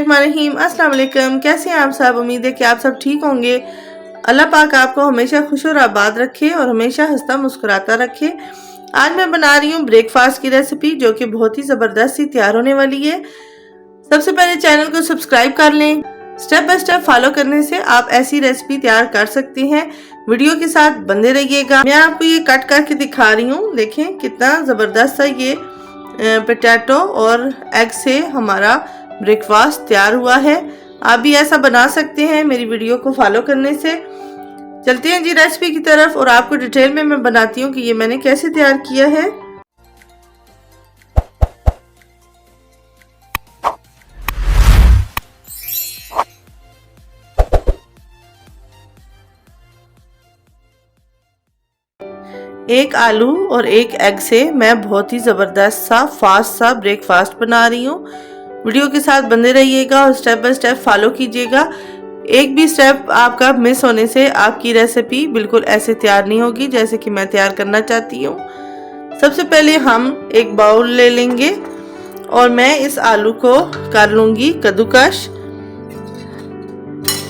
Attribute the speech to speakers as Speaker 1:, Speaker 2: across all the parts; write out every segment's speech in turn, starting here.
Speaker 1: बिस्मिल्लाहिर्रहमानिर्रहीम। अस्सलाम वालेकुम। कैसे हैं आप सब? उम्मीद है कि आप सब ठीक होंगे। अल्लाह पाक आपको हमेशा खुश और आबाद रखे और हमेशा हंसता मुस्कुराता रखे। आज मैं बना रही हूँ ब्रेकफास्ट की रेसिपी, जो कि बहुत ही ज़बरदस्त सी तैयार होने वाली है। सबसे पहले चैनल को सब्सक्राइब कर लें। स्टेप बाय स्टेप फॉलो करने से आप ऐसी रेसिपी तैयार कर सकते हैं। वीडियो के साथ बने रहिएगा। मैं आपको ये कट करके दिखा रही हूँ। देखें कितना ज़बरदस्त सा ये पोटैटो और एग से हमारा ब्रेकफास्ट तैयार हुआ है। आप भी ऐसा बना सकते हैं मेरी वीडियो को फॉलो करने से। चलते हैं जी रेसिपी की तरफ और आपको डिटेल में मैं बताती हूँ कि ये मैंने कैसे तैयार किया है। एक आलू और एक एग से मैं बहुत ही ज़बरदस्त सा फास्ट सा ब्रेकफास्ट बना रही हूँ। वीडियो के साथ बने रहिएगा और स्टेप बाय स्टेप फॉलो कीजिएगा। एक भी स्टेप आपका मिस होने से आपकी रेसिपी बिल्कुल ऐसे तैयार नहीं होगी जैसे कि मैं तैयार करना चाहती हूँ। सबसे पहले हम एक बाउल ले लेंगे और मैं इस आलू को कर लूँगी कद्दूकश।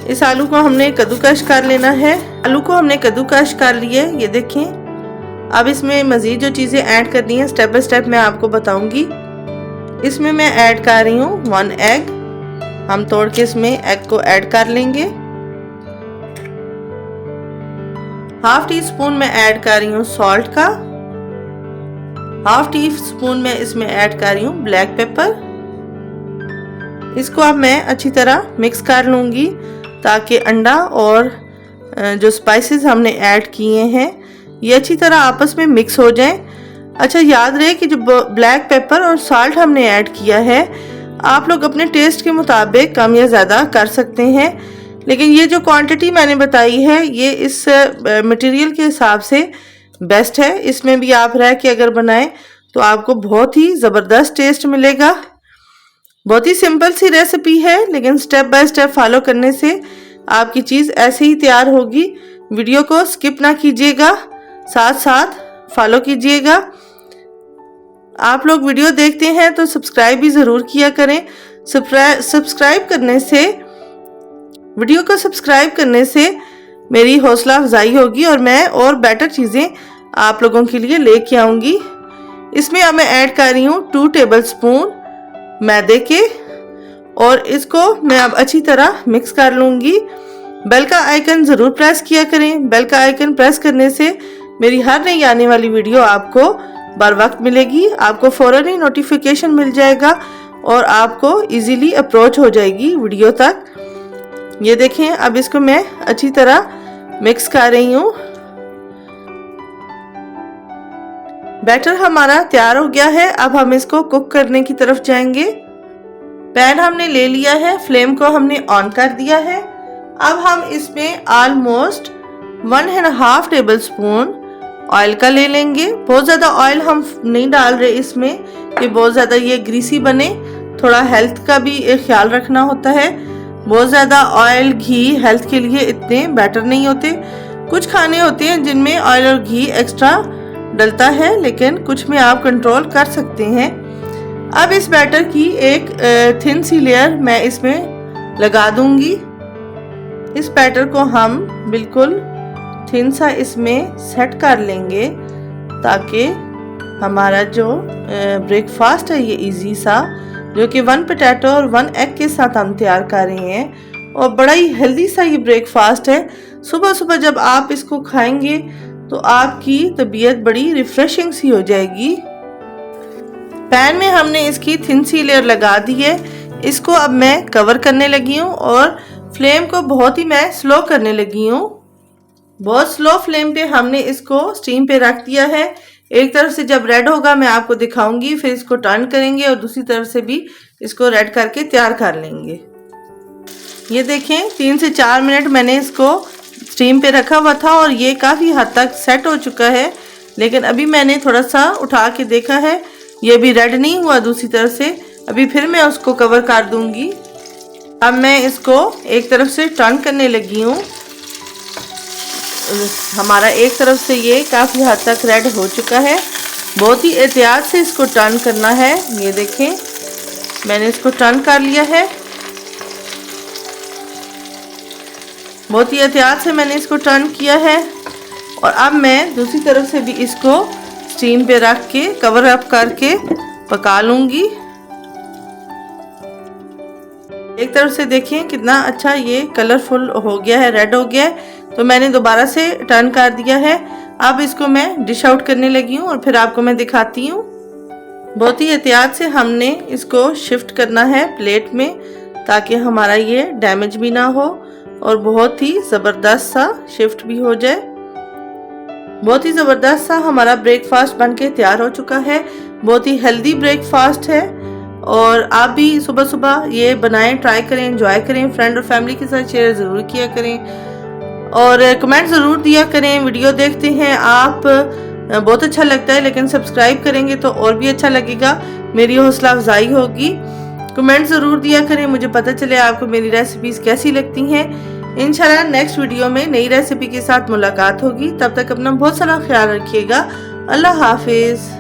Speaker 1: इस आलू को हमने कद्दूकश कर लेना है। आलू को हमने कद्दूकश कर लिया, ये देखें। अब इसमें मज़ीद जो चीज़ें ऐड करनी है स्टेप बाय स्टेप मैं आपको बताऊंगी। इसमें मैं ऐड कर रही हूँ 1 एग। हम तोड़ के इसमें एग को ऐड कर लेंगे। हाफ टी स्पून मैं ऐड कर रही हूँ सॉल्ट का। हाफ टी स्पून मैं इसमें ऐड कर रही हूँ ब्लैक पेपर। इसको अब मैं अच्छी तरह मिक्स कर लूँगी ताकि अंडा और जो स्पाइसेस हमने ऐड किए हैं ये अच्छी तरह आपस में मिक्स हो जाएं। अच्छा, याद रहे कि जो ब्लैक पेपर और साल्ट हमने ऐड किया है आप लोग अपने टेस्ट के मुताबिक कम या ज़्यादा कर सकते हैं, लेकिन ये जो क्वांटिटी मैंने बताई है ये इस मटेरियल के हिसाब से बेस्ट है। इसमें भी आप रह के अगर बनाएं तो आपको बहुत ही ज़बरदस्त टेस्ट मिलेगा। बहुत ही सिंपल सी रेसिपी है, लेकिन स्टेप बाय स्टेप फॉलो करने से आपकी चीज़ ऐसे ही तैयार होगी। वीडियो को स्किप ना कीजिएगा, साथ साथ फॉलो कीजिएगा। आप लोग वीडियो देखते हैं तो सब्सक्राइब भी ज़रूर किया करें। सब्सक्राइब करने से, वीडियो को सब्सक्राइब करने से मेरी हौसला अफजाई होगी और मैं और बेटर चीज़ें आप लोगों के लिए लेके आऊँगी। इसमें अब मैं ऐड कर रही हूँ 2 टेबलस्पून मैदे के और इसको मैं अब अच्छी तरह मिक्स कर लूँगी। बेल का आइकन ज़रूर प्रेस किया करें। बेल का आइकन प्रेस करने से मेरी हर नई आने वाली वीडियो आपको बर वक्त मिलेगी। आपको फ़ौरन ही नोटिफिकेशन मिल जाएगा और आपको इजीली अप्रोच हो जाएगी वीडियो तक। ये देखें, अब इसको मैं अच्छी तरह मिक्स कर रही हूँ। बैटर हमारा तैयार हो गया है। अब हम इसको कुक करने की तरफ जाएंगे। पैन हमने ले लिया है, फ्लेम को हमने ऑन कर दिया है। अब हम इसमें ऑलमोस्ट 1.5 टेबलस्पून ऑयल का ले लेंगे। बहुत ज़्यादा ऑयल हम नहीं डाल रहे इसमें कि बहुत ज़्यादा ये ग्रीसी बने। थोड़ा हेल्थ का भी ख्याल रखना होता है। बहुत ज़्यादा ऑयल घी हेल्थ के लिए इतने बेटर नहीं होते। कुछ खाने होते हैं जिनमें ऑयल और घी एक्स्ट्रा डलता है, लेकिन कुछ में आप कंट्रोल कर सकते हैं। अब इस बैटर की एक थिन सी लेयर मैं इसमें लगा दूंगी। इस बैटर को हम बिल्कुल थिन सा इसमें सेट कर लेंगे ताकि हमारा जो ब्रेकफास्ट है ये इजी सा, जो कि 1 पोटैटो और 1 एग के साथ हम तैयार कर रहे हैं और बड़ा ही हेल्दी सा ये ब्रेकफास्ट है। सुबह सुबह जब आप इसको खाएंगे तो आपकी तबीयत बड़ी रिफ्रेशिंग सी हो जाएगी। पैन में हमने इसकी थिन सी लेयर लगा दी है। इसको अब मैं कवर करने लगी हूँ और फ्लेम को बहुत ही मैं स्लो करने लगी हूँ। बहुत स्लो फ्लेम पे हमने इसको स्टीम पे रख दिया है। एक तरफ से जब रेड होगा मैं आपको दिखाऊंगी, फिर इसको टर्न करेंगे और दूसरी तरफ से भी इसको रेड करके तैयार कर लेंगे। ये देखें, 3 से 4 मिनट मैंने इसको स्टीम पे रखा हुआ था और ये काफ़ी हद तक सेट हो चुका है, लेकिन अभी मैंने थोड़ा सा उठा के देखा है, ये भी रेड नहीं हुआ दूसरी तरफ से। अभी फिर मैं उसको कवर कर दूंगी। अब मैं इसको एक तरफ से टर्न करने लगी हूँ। हमारा एक तरफ से ये काफ़ी हद तक रेड हो चुका है। बहुत ही एहतियात से इसको टर्न करना है। ये देखें, मैंने इसको टर्न कर लिया है। बहुत ही एहतियात से मैंने इसको टर्न किया है और अब मैं दूसरी तरफ से भी इसको स्टीम पे रख के कवर अप करके पका लूँगी। एक तरफ से देखिए कितना अच्छा ये कलरफुल हो गया है, रेड हो गया है, तो मैंने दोबारा से टर्न कर दिया है। अब इसको मैं डिश आउट करने लगी हूँ और फिर आपको मैं दिखाती हूँ। बहुत ही एहतियात से हमने इसको शिफ्ट करना है प्लेट में ताकि हमारा ये डैमेज भी ना हो और बहुत ही ज़बरदस्त सा शिफ्ट भी हो जाए। बहुत ही ज़बरदस्त सा हमारा ब्रेकफास्ट बनके तैयार हो चुका है। बहुत ही हेल्दी ब्रेकफास्ट है और आप भी सुबह सुबह ये बनाएं, ट्राई करें, एंजॉय करें, फ्रेंड और फैमिली के साथ शेयर ज़रूर किया करें और कमेंट ज़रूर दिया करें। वीडियो देखते हैं आप, बहुत अच्छा लगता है, लेकिन सब्सक्राइब करेंगे तो और भी अच्छा लगेगा, मेरी हौसला अफजाई होगी। कमेंट ज़रूर दिया करें, मुझे पता चले आपको मेरी रेसिपीज़ कैसी लगती हैं। इंशाल्लाह नेक्स्ट वीडियो में नई रेसिपी के साथ मुलाकात होगी। तब तक अपना बहुत सारा ख्याल रखिएगा। अल्लाह हाफिज़।